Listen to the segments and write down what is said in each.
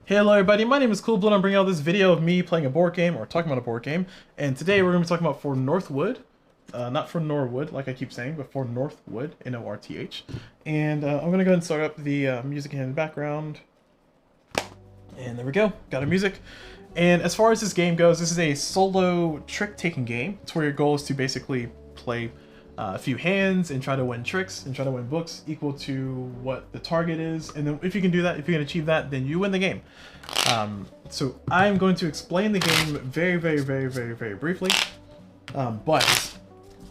Hello everybody, my name is Coolblue and I'm bringing out this video of me playing a board game, or talking about a board game, and today we're going to be talking about For Northwood, not for Norwood like I keep saying, but For Northwood, N-O-R-T-H, and I'm going to go ahead and start up the music in the background, and there we go, got our music. And as far as this game goes, this is a solo trick-taking game. It's where your goal is to basically play a few hands and try to win tricks and try to win books equal to what the target is, and then if you can do that, if you can achieve that, then you win the game. So I'm going to explain the game very briefly, but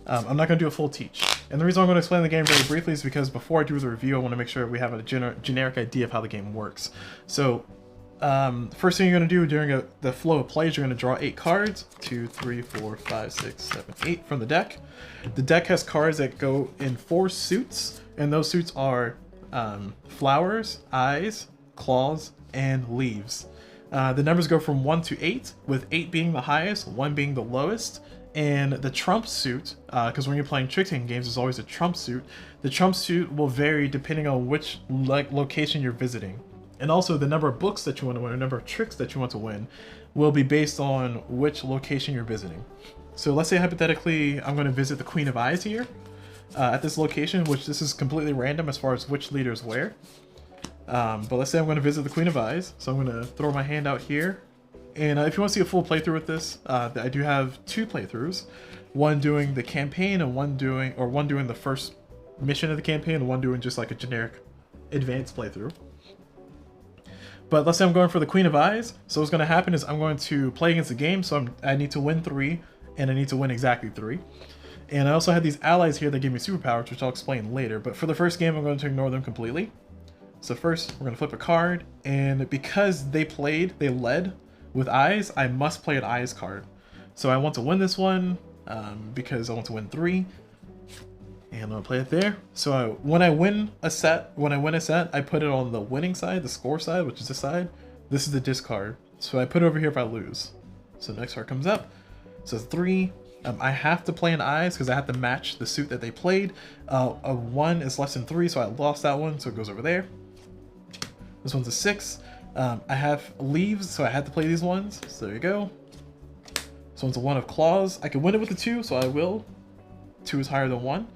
I'm not going to do a full teach. And the reason I'm going to explain the game very briefly is because before I do the review, I want to make sure we have a generic idea of how the game works. So first thing you're going to do during the flow of play is you're going to draw 8 cards, 2, 3, 4, 5, 6, 7, 8 from the deck. The deck has cards that go in 4 suits, and those suits are flowers, eyes, claws, and leaves. The numbers go from 1 to 8, with 8 being the highest, 1 being the lowest, and the trump suit, because when you're playing trick-taking games, there's always a trump suit. The trump suit will vary depending on which location you're visiting. And also the number of books that you want to win, or number of tricks that you want to win, will be based on which location you're visiting. So let's say hypothetically I'm going to visit the Queen of Eyes here at this location, which this is completely random as far as which leaders where. But let's say I'm going to visit the Queen of Eyes, so I'm going to throw my hand out here. And if you want to see a full playthrough with this, I do have 2 playthroughs, one doing the campaign and one doing the first mission of the campaign, and one doing just like a generic advanced playthrough. But let's say I'm going for the Queen of Eyes, so what's going to happen is I'm going to play against the game, so I need to win 3, and I need to win exactly 3. And I also have these allies here that give me superpowers, which I'll explain later, but for the first game I'm going to ignore them completely. So first we're going to flip a card, and because they led with eyes, I must play an eyes card. So I want to win this one, because I want to win 3. And I'm gonna play it there. So when I win a set, I put it on the winning side, the score side, which is this side. This is the discard. So I put it over here if I lose. So next card comes up. So 3. I have to play an eyes because I have to match the suit that they played. A 1 is less than 3, so I lost that one, so it goes over there. This one's a 6. I have leaves, so I had to play these ones. So there you go. This one's a 1 of claws. I can win it with a 2, so I will. 2 is higher than 1.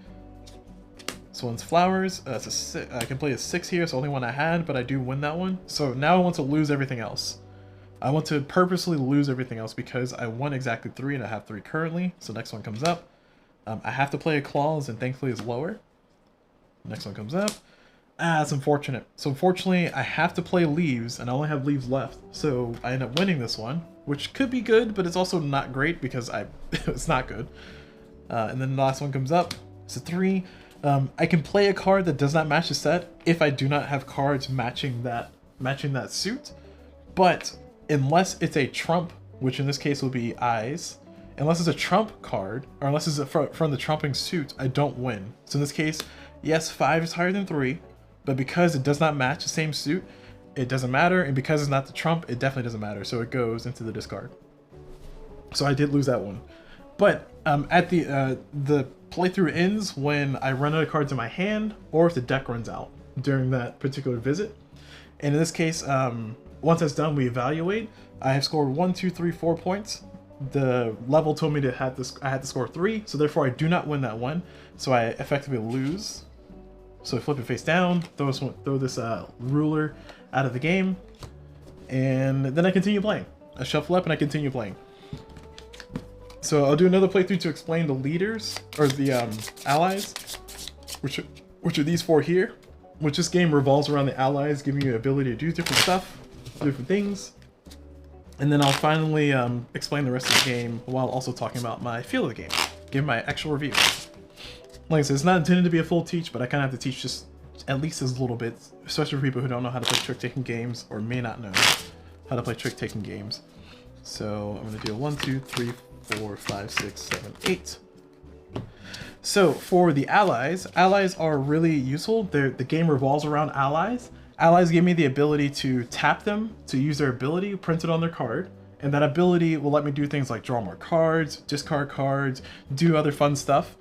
This one's flowers. It's a 6. I can play a 6 here. It's the only one I had, but I do win that one. So now I want to lose everything else. I want to purposely lose everything else because I won exactly 3 and I have 3 currently. So next one comes up. I have to play a claws, and thankfully it's lower. Next one comes up. That's unfortunate. So unfortunately I have to play leaves, and I only have leaves left. So I end up winning this one, which could be good, but it's also not great because it's not good. And then the last one comes up. It's a 3. I can play a card that does not match the set if I do not have cards matching that suit, but unless it's a trump, which in this case will be eyes, unless it's a trump card, or unless it's from the trumping suit, I don't win. So in this case, yes, 5 is higher than 3, but because it does not match the same suit, it doesn't matter, and because it's not the trump, it definitely doesn't matter, so it goes into the discard. So I did lose that one. But at the playthrough ends when I run out of cards in my hand, or if the deck runs out during that particular visit. And in this case, once that's done, we evaluate. I have scored 1, 2, 3, 4 points. The level told me I had to score 3, so therefore I do not win that one. So I effectively lose. So I flip it face down, throw this ruler out of the game, and then I continue playing. I shuffle up and I continue playing. So I'll do another playthrough to explain the leaders, or the allies, which are these 4 here. Which this game revolves around the allies, giving you the ability to do different stuff, different things. And then I'll finally explain the rest of the game while also talking about my feel of the game, give my actual review. Like I said, it's not intended to be a full teach, but I kind of have to teach just at least a little bit, especially for people who don't know how to play trick-taking games, or may not know how to play trick-taking games. So I'm going to do a 1, 2, 3, 4, 5, 6, 7, 8. So for the allies are really useful. The game revolves around allies. Allies give me the ability to tap them, to use their ability printed on their card. And that ability will let me do things like draw more cards, discard cards, do other fun stuff.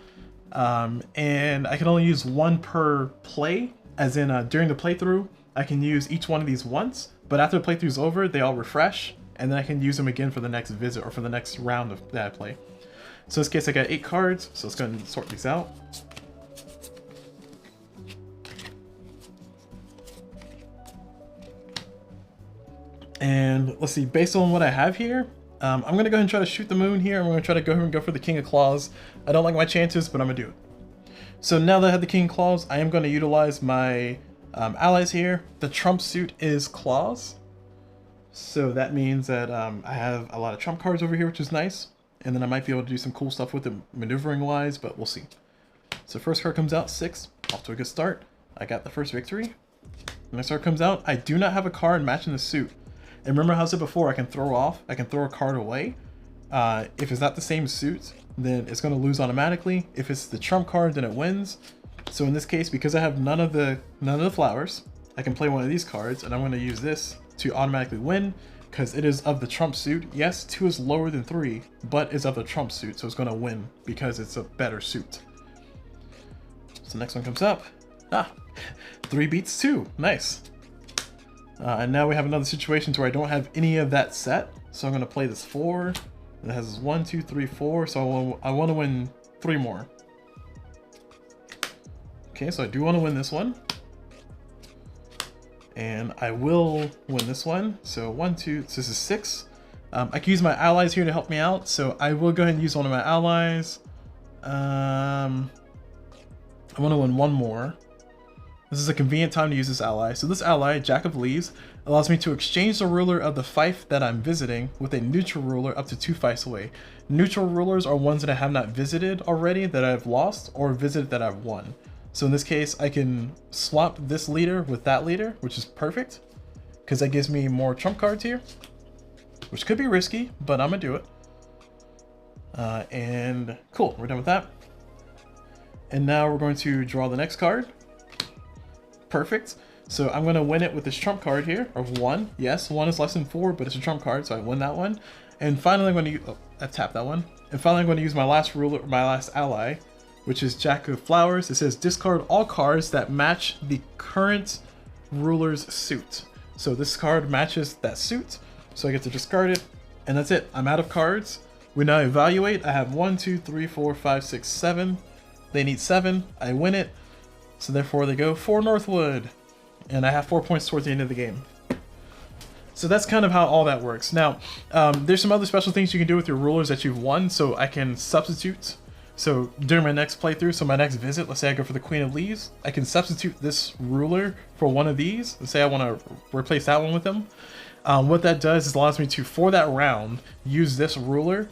And I can only use 1 per play, as in during the playthrough, I can use each one of these once, but after the playthrough's over, they all refresh, and then I can use them again for the next visit or for the next round that I play. So in this case, I got 8 cards, so let's go ahead and sort these out. And let's see, based on what I have here, I'm going to go ahead and try to shoot the moon here. I'm going to try to go ahead and go for the King of Claws. I don't like my chances, but I'm going to do it. So now that I have the King of Claws, I am going to utilize my allies here. The trump suit is Claws. So that means that I have a lot of trump cards over here, which is nice. And then I might be able to do some cool stuff with it maneuvering-wise, but we'll see. So first card comes out, 6. Off to a good start. I got the first victory. Next card comes out. I do not have a card matching the suit. And remember how I said before, I can throw a card away. If it's not the same suit, then it's going to lose automatically. If it's the trump card, then it wins. So in this case, because I have none of the flowers, I can play one of these cards, and I'm going to use this to automatically win because it is of the trump suit. Yes, 2 is lower than 3, but it's of the trump suit, so it's going to win because it's a better suit. So next one comes up. 3 beats 2. Nice. And now we have another situation where I don't have any of that set. So I'm going to play this 4. And it has this 1, 2, 3, 4. So I want to win 3 more. Okay, so I do want to win this one. And I will win this one. So 1, 2, so this is 6. I can use my allies here to help me out. So I will go ahead and use one of my allies. I want to win 1 more. This is a convenient time to use this ally. So this ally, Jack of Leaves, allows me to exchange the ruler of the fief that I'm visiting with a neutral ruler up to 2 fiefs away. Neutral rulers are ones that I have not visited already that I've lost, or visited that I've won. So in this case, I can swap this leader with that leader, which is perfect, because that gives me more trump cards here, which could be risky, but I'm gonna do it. And cool, we're done with that. And now we're going to draw the next card. Perfect. So I'm going to win it with this trump card here of 1. Yes, 1 is less than 4, but it's a trump card, so I win that one. And finally, I'm going to I tapped that one. And finally, I'm going to use my last ruler, my last ally, which is Jack of Flowers. It says discard all cards that match the current ruler's suit. So this card matches that suit, so I get to discard it, and that's it. I'm out of cards. We now evaluate. I have 1, 2, 3, 4, 5, 6, 7. They need 7. I win it. So therefore they go for Northwood. And I have 4 points towards the end of the game. So that's kind of how all that works. Now, there's some other special things you can do with your rulers that you've won. So I can substitute. So during my next playthrough, so my next visit, let's say I go for the Queen of Leaves, I can substitute this ruler for one of these. Let's say I want to replace that one with them. What that does is allows me to, for that round, use this ruler,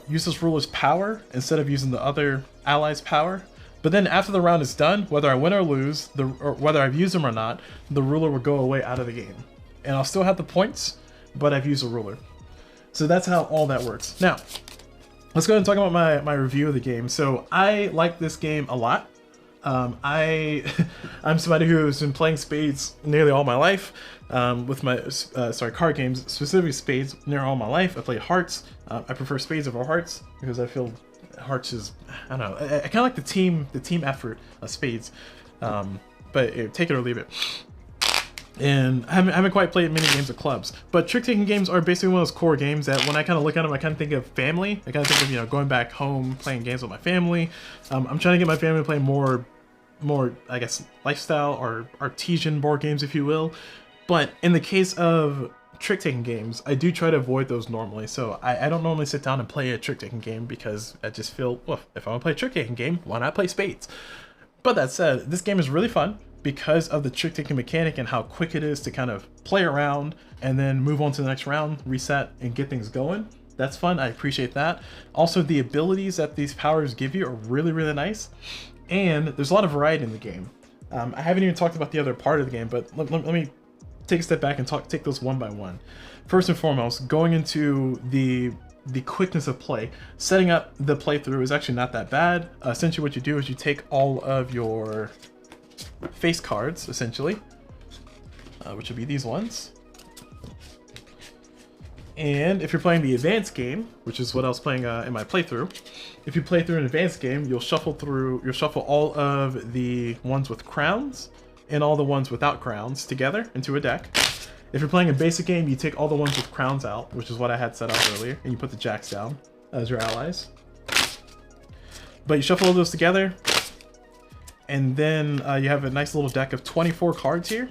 use this ruler's power instead of using the other ally's power. But then after the round is done, whether I win or lose, or whether I've used them or not, the ruler will go away out of the game. And I'll still have the points, but I've used a ruler. So that's how all that works. Now, let's go ahead and talk about my review of the game. So I like this game a lot. I'm somebody who has been playing spades nearly all my life. With my card games, specifically spades, near all my life. I play hearts. I prefer spades over hearts because I feel hearts is, I don't know, I kind of like the team effort of spades. But take it or leave it. And I haven't quite played many games of clubs, but trick-taking games are basically one of those core games that when I kind of look at them, I kind of think of family. I kind of think of, you know, going back home, playing games with my family. I'm trying to get my family to play more, I guess, lifestyle or artesian board games, if you will. But in the case of trick-taking games, I do try to avoid those normally. So I don't normally sit down and play a trick-taking game because I just feel, well, if I want to play a trick-taking game, why not play spades? But that said, this game is really fun because of the trick-taking mechanic and how quick it is to kind of play around and then move on to the next round, reset, and get things going. That's fun. I appreciate that. Also, the abilities that these powers give you are really, really nice. And there's a lot of variety in the game. I haven't even talked about the other part of the game, but let me take a step back and take those one by one. First and foremost, going into the quickness of play, setting up the playthrough is actually not that bad. Essentially what you do is you take all of your face cards, essentially, which would be these ones. And if you're playing the advanced game, which is what I was playing in my playthrough, if you play through an advanced game, you'll shuffle all of the ones with crowns and all the ones without crowns together into a deck. If you're playing a basic game, you take all the ones with crowns out, which is what I had set up earlier, and you put the jacks down as your allies. But you shuffle all those together, and then you have a nice little deck of 24 cards here.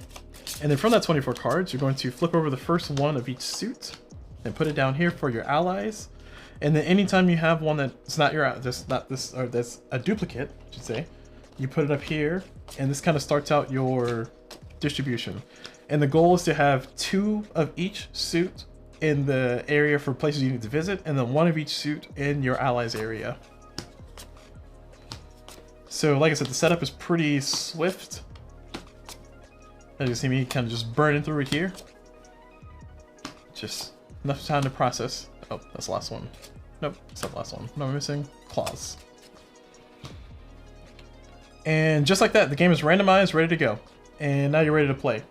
And then from that 24 cards, you're going to flip over the first one of each suit and put it down here for your allies. And then anytime you have one that's not your, that's a duplicate, I should say, you put it up here, and this kind of starts out your distribution. And the goal is to have 2 of each suit in the area for places you need to visit, and then 1 of each suit in your allies area. So like I said, the setup is pretty swift. As you see me kind of just burning through it here. Just enough time to process. Oh, that's the last one. Nope, that's not the last one. No, I'm missing claws. And just like that, the game is randomized, ready to go. And now you're ready to play.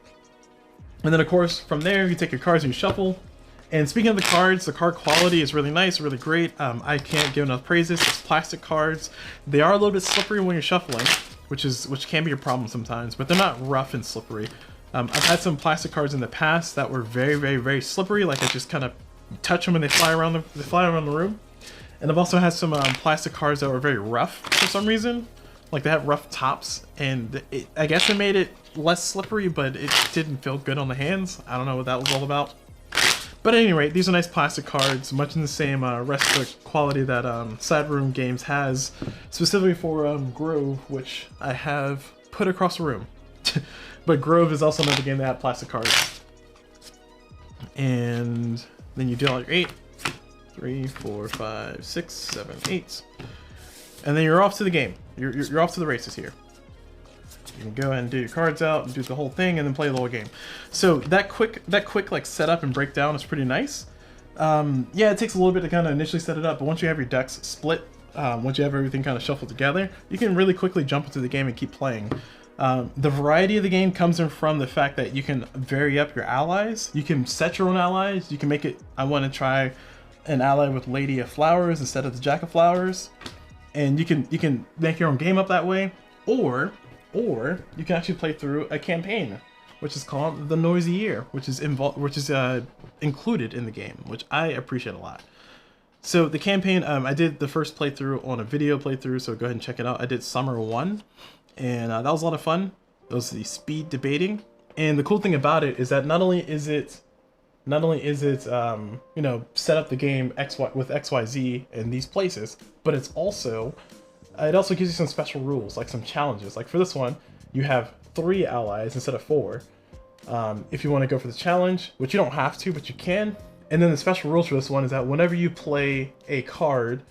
And then of course, from there, you take your cards and you shuffle. And speaking of the cards, the card quality is really nice, really great. I can't give enough praises. It's plastic cards. They are a little bit slippery when you're shuffling, which can be a problem sometimes, but they're not rough and slippery. I've had some plastic cards in the past that were very, very, very slippery. Like I just kind of touch them and they fly around the room. And I've also had some plastic cards that were very rough for some reason. Like they had rough tops, and I guess it made it less slippery, but it didn't feel good on the hands. I don't know what that was all about. But at any rate, these are nice plastic cards, much in the same rustic quality that Side Room Games has, specifically for Grove, which I have put across the room. But Grove is also another game that had plastic cards. And then you deal out your 8. 3, 4, 5, 6, 7, 8. And then you're off to the game. You're off to the races here. You can go ahead and do your cards out and do the whole thing and then play the whole game. So that quick like setup and breakdown is pretty nice. Yeah, it takes a little bit to kind of initially set it up, but once you have your decks split, once you have everything kind of shuffled together, you can really quickly jump into the game and keep playing. The variety of the game comes in from the fact that you can vary up your allies. You can set your own allies. You can make it, I want to try an ally with Lady of Flowers instead of the Jack of Flowers. And you can make your own game up that way. Or you can actually play through a campaign, which is called the Noisy Year, which is included in the game, which I appreciate a lot. So the campaign, I did the first playthrough on a video playthrough, so go ahead and check it out. I did Summer 1, and that was a lot of fun. It was the speed debating, and the cool thing about it is that not only is it you know, set up the game with XYZ in these places, but it's also it also gives you some special rules, like some challenges. Like for this one, you have 3 allies instead of 4. If you want to go for the challenge, which you don't have to, but you can. And then the special rules for this one is that whenever you play a card,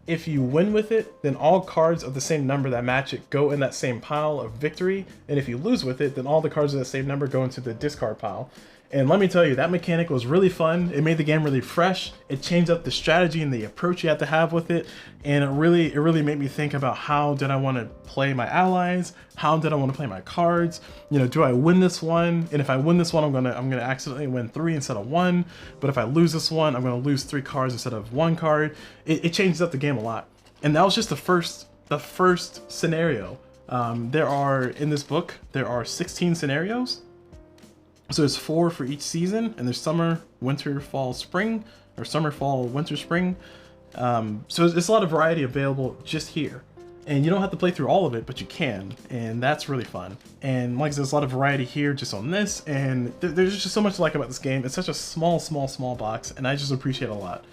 if you win with it, then all cards of the same number that match it go in that same pile of victory. And if you lose with it, then all the cards of the same number go into the discard pile. And let me tell you, that mechanic was really fun. It made the game really fresh. It changed up the strategy and the approach you have to have with it. And it really made me think about how did I want to play my allies? How did I want to play my cards? You know, do I win this one? And if I win this one, I'm gonna accidentally win 3 instead of 1. But if I lose this one, I'm gonna lose 3 cards instead of 1 card. It changes up the game a lot. And that was just the first scenario. There are, in this book, there are 16 scenarios. So there's 4 for each season, and there's summer, winter, fall, spring, or summer, fall, winter, spring. So there's a lot of variety available just here. And you don't have to play through all of it, but you can, and that's really fun. And like I said, there's a lot of variety here just on this, and there's just so much to like about this game. It's such a small box, and I just appreciate it a lot.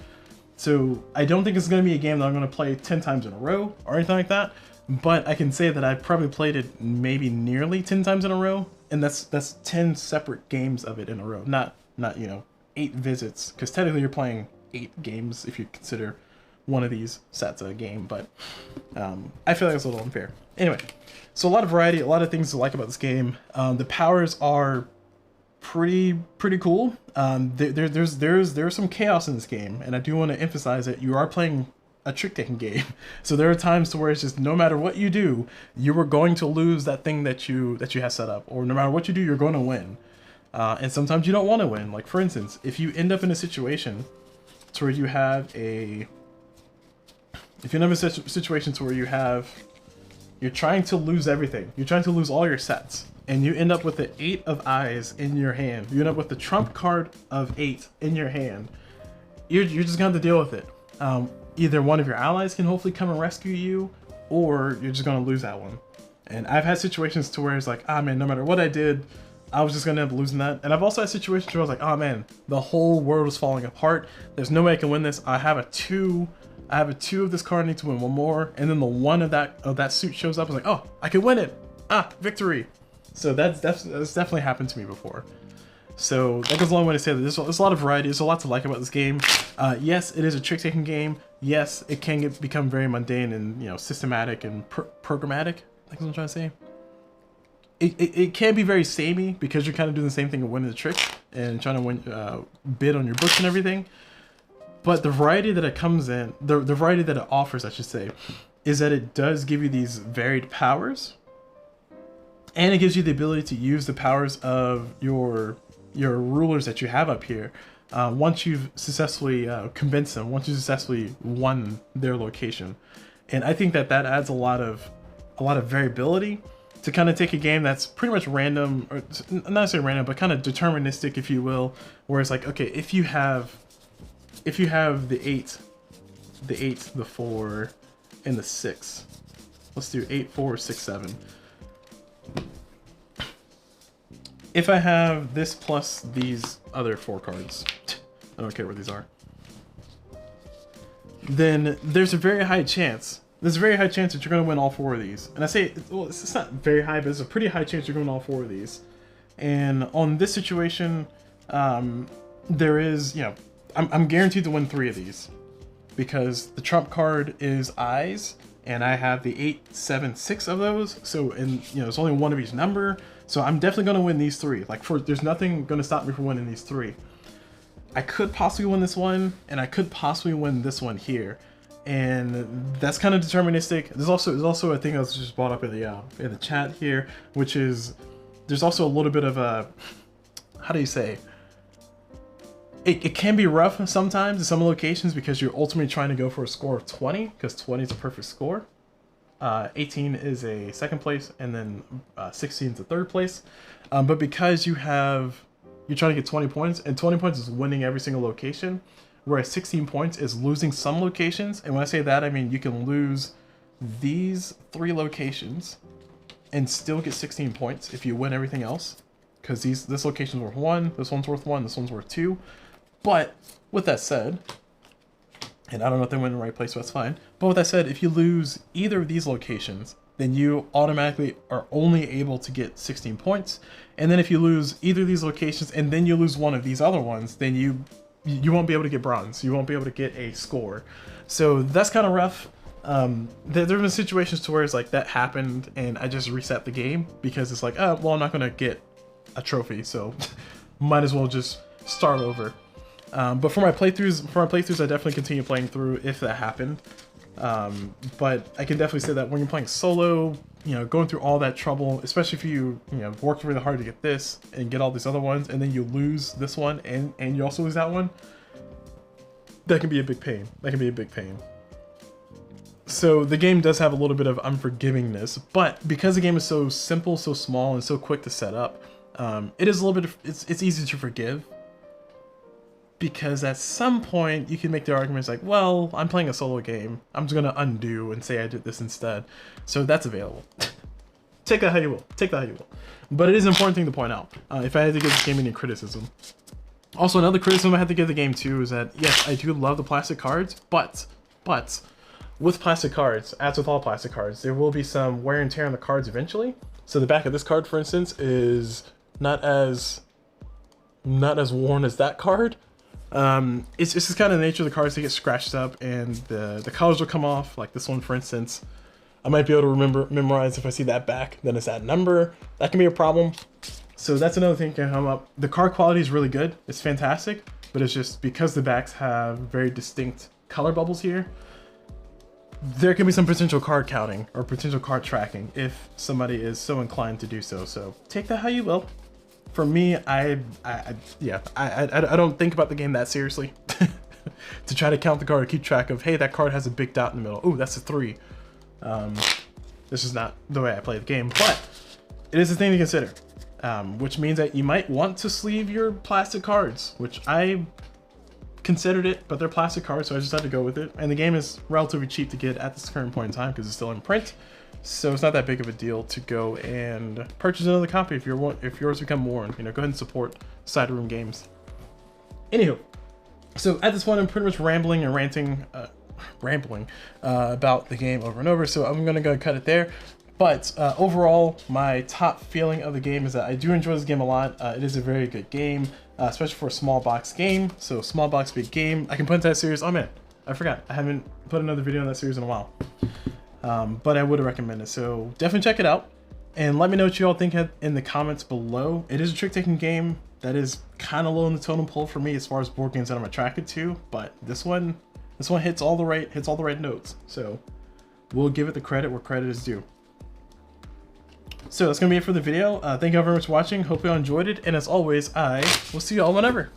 So I don't think it's going to be a game that I'm going to play 10 times in a row or anything like that, but I can say that I've probably played it maybe nearly 10 times in a row. And that's 10 separate games of it in a row, not you know, 8 visits, because technically you're playing 8 games if you consider one of these sets a game, but I feel like it's a little unfair. Anyway, so a lot of variety, a lot of things to like about this game. The powers are pretty cool. There's some chaos in this game, and I do want to emphasize that you are playing a trick-taking game. So there are times to where it's just no matter what you do, you are going to lose that thing that you have set up, or no matter what you do, you're going to win. And sometimes you don't want to win. Like for instance, if you end up in a situation to where you have a, situation to where you're trying to lose everything, you're trying to lose all your sets, and you end up with the 8 of eyes in your hand, you end up with the trump card of 8 in your hand, you're just gonna have to deal with it. Either one of your allies can hopefully come and rescue you, or you're just gonna lose that one. And I've had situations to where it's like, ah man, no matter what I did, I was just gonna end up losing that. And I've also had situations where I was like, oh man, the whole world is falling apart. There's no way I can win this. I have a 2 of this card, I need to win 1 more. And then the 1 of that suit shows up. I was like, oh, I can win it. Ah, victory. So that's definitely happened to me before. So that goes a long way to say that there's a lot of variety. There's a lot to like about this game. Yes, it is a trick-taking game. Yes, it can become very mundane and systematic and programmatic. Like what I'm trying to say. It can be very samey because you're kind of doing the same thing and winning the trick and trying to win, bid on your books and everything. But the variety that it comes in, the variety that it offers, I should say, is that it does give you these varied powers, and it gives you the ability to use the powers of your rulers that you have up here. Once you've successfully convinced them, once you successfully won their location, and I think that adds a lot of variability to kind of take a game that's pretty much random, or not necessarily random, but kind of deterministic, if you will, where it's like, okay, if you have the 8, the 4, and the 6, let's do 8, 4, 6, 7. If I have this plus these other 4 cards, I don't care what these are, then there's a very high chance that you're going to win all 4 of these. And I say, well, it's not very high, but it's a pretty high chance you're going to win all 4 of these. And on this situation, there is, I'm guaranteed to win 3 of these because the trump card is eyes, and I have the 8, 7, 6 of those. So, and it's only 1 of each number. So I'm definitely going to win these 3. Like, there's nothing going to stop me from winning these 3. I could possibly win this one, and I could possibly win this one here. And that's kind of deterministic. There's also a thing that was just brought up in the chat here, which is there's also a little bit of a, how do you say, it can be rough sometimes in some locations because you're ultimately trying to go for a score of 20, because 20 is a perfect score. 18 is a 2nd place, and then 16 is a 3rd place. But because you're trying to get 20 points, and 20 points is winning every single location, whereas 16 points is losing some locations. And when I say that, I mean you can lose these 3 locations and still get 16 points if you win everything else, because this location's worth 1, this one's worth 1, this one's worth 2. But with that said, and I don't know if they went in the right place, so that's fine. But with that said, if you lose either of these locations, then you automatically are only able to get 16 points. And then if you lose either of these locations and then you lose one of these other ones, then you won't be able to get bronze. You won't be able to get a score. So that's kind of rough. There have been situations to where it's like that happened and I just reset the game because it's like, oh, well, I'm not going to get a trophy, so might as well just start over. But for my playthroughs, I definitely continue playing through if that happened. But I can definitely say that when you're playing solo, going through all that trouble, especially if you worked really hard to get this and get all these other ones, and then you lose this one and you also lose that one, that can be a big pain. So the game does have a little bit of unforgivingness, but because the game is so simple, so small, and so quick to set up, it is a little bit it's easy to forgive. Because at some point you can make the arguments like, well, I'm playing a solo game, I'm just gonna undo and say I did this instead. So that's available. Take that how you will. But it is an important thing to point out, if I had to give this game any criticism. Also, another criticism I had to give the game too is that, yes, I do love the plastic cards, but with plastic cards, as with all plastic cards, there will be some wear and tear on the cards eventually. So the back of this card, for instance, is not as worn as that card. It's just kind of the nature of the cards to get scratched up and the colors will come off. Like this one, for instance, I might be able to memorize if I see that back, then it's that number. That can be a problem. So that's another thing that can come up. The card quality is really good. It's fantastic, but it's just because the backs have very distinct color bubbles here, there can be some potential card counting or potential card tracking if somebody is so inclined to do so. So take that how you will. For me, I don't think about the game that seriously to try to count the card or keep track of, hey, that card has a big dot in the middle. Oh, that's a 3. This is not the way I play the game, but it is a thing to consider, which means that you might want to sleeve your plastic cards, which I considered it, but they're plastic cards, so I just had to go with it. And the game is relatively cheap to get at this current point in time because it's still in print, so it's not that big of a deal to go and purchase another copy if yours become worn. You know, go ahead and support Side Room Games. Anywho, so at this point I'm pretty much rambling and ranting, about the game over and over, so I'm gonna go cut it there. But overall, my top feeling of the game is that I do enjoy this game a lot. It is a very good game, especially for a small box game. So small box, big game. I can put into that series. Oh man, I forgot. I haven't put another video on that series in a while. But I would recommend it. So definitely check it out. And let me know what you all think in the comments below. It is a trick-taking game that is kind of low in the totem pole for me as far as board games that I'm attracted to. But this one hits all the right notes. So we'll give it the credit where credit is due. So that's gonna be it for the video. Thank you all very much for watching. Hope you all enjoyed it. And as always, I will see you all whenever.